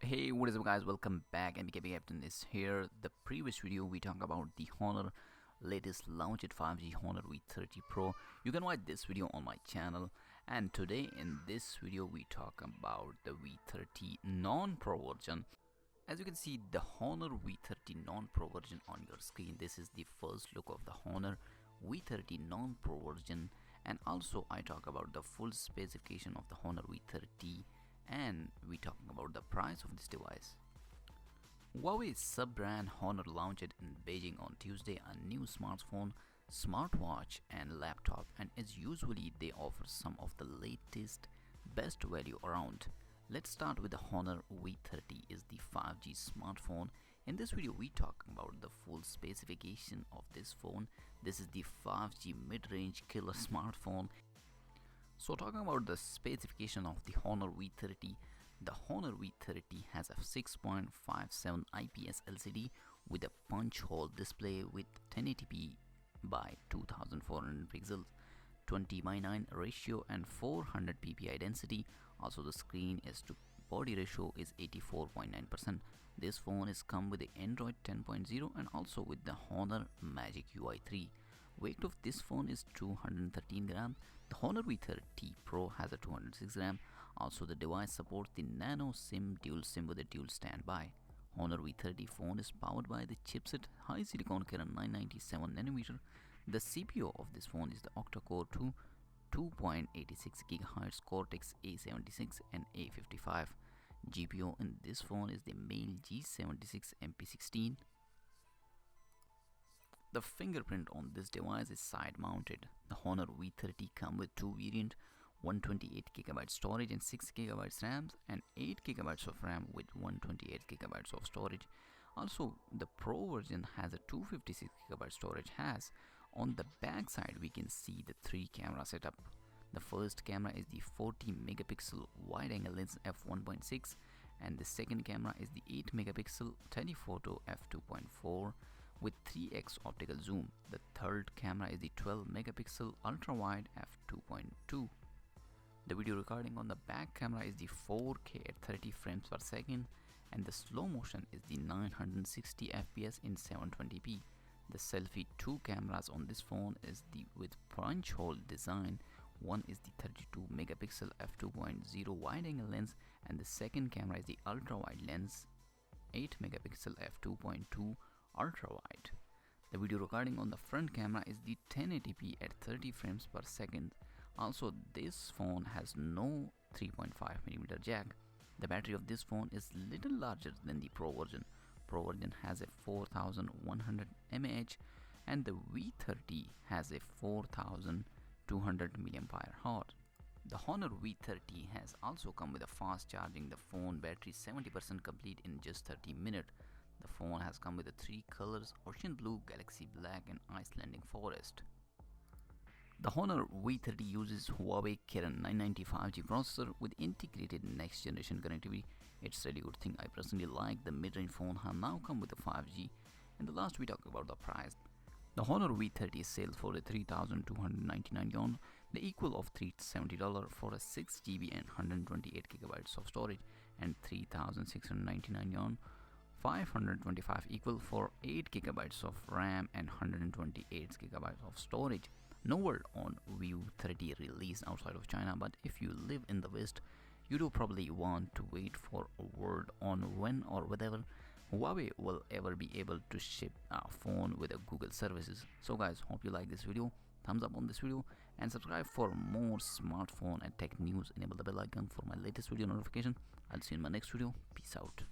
Hey, what is up guys, welcome back. MKB Captain is here. The previous video we talked about the Honor latest launched 5G Honor V30 Pro. You can watch this video on my channel, and today in this video we talk about the V30 non-pro version. As you can see, the Honor V30 non-pro version on your screen. This is the first look of the Honor V30 non-pro version, and also I talk about the full specification of the Honor V30, and we talking about the price of this device. Huawei's sub-brand Honor launched in Beijing on Tuesday a new smartphone, smartwatch and laptop, and as usually they offer some of the latest best value around. Let's start with the Honor V30 is the 5G smartphone. In this video we talk about the full specification of this phone. This is the 5G mid-range killer smartphone. So talking about the specification of the Honor V30, the Honor V30 has a 6.57 IPS LCD with a punch hole display with 1080p by 2400 pixels, 20:9 ratio and 400 ppi density. Also the screen is to body ratio is 84.9%. This phone is come with the Android 10.0 and also with the Honor Magic UI 3. Weight of this phone is 213 grams. The Honor V30 Pro has a 206 grams. Also the device supports the nano SIM dual SIM with a dual standby. Honor V30 phone is powered by the chipset high silicon Kirin 997nm. The CPU of this phone is the octa-core 2.86 GHz Cortex A76 and A55. GPU in this phone is the Mail G76 MP16. The fingerprint on this device is side mounted. The Honor V30 comes with two variants, 128GB storage and 6GB RAM, and 8GB of RAM with 128GB of storage. Also the Pro version has a 256GB storage. On the back side we can see the three camera setup. The first camera is the 40 megapixel wide angle lens f1.6, and the second camera is the 8 megapixel telephoto f2.4 with 3x optical zoom. The third camera is the 12 megapixel ultra wide f2.2. The video recording on the back camera is the 4K at 30 frames per second, and the slow motion is the 960 fps in 720p. The selfie 2 cameras on this phone is the with punch hole design. One is the 32 megapixel f2.0 wide angle lens, and the second camera is the ultra wide lens 8 megapixel f2.2 ultra wide. The video recording on the front camera is the 1080p at 30 frames per second. Also this phone has no 3.5mm jack. The battery of this phone is little larger than the Pro version. Pro version has a 4100 mAh and the V30 has a 4200 mAh. The Honor V30 has also come with a fast charging. The phone battery is 70% complete in just 30 minutes. The phone has come with the three colors: ocean blue, galaxy black and Icelandic forest. The Honor V30 uses Huawei Kirin 990 5G processor with integrated next generation connectivity. It's really good thing. I personally like the mid-range phone have now come with the 5G. And the last we talk about the price. The Honor V30 sells for 3,299 yuan, the equal of $370 for a 6GB and 128GB of storage, and 3,699 yuan 525 equal for 8GB of RAM and 128GB of storage. No word on V30 release outside of China, but if you live in the West, you do probably want to wait for a word on when or whether Huawei will ever be able to ship a phone with a Google services. So guys, hope you like this video. Thumbs up on this video and subscribe for more smartphone and tech news. Enable the bell icon for my latest video notification. I'll see you in my next video. Peace out.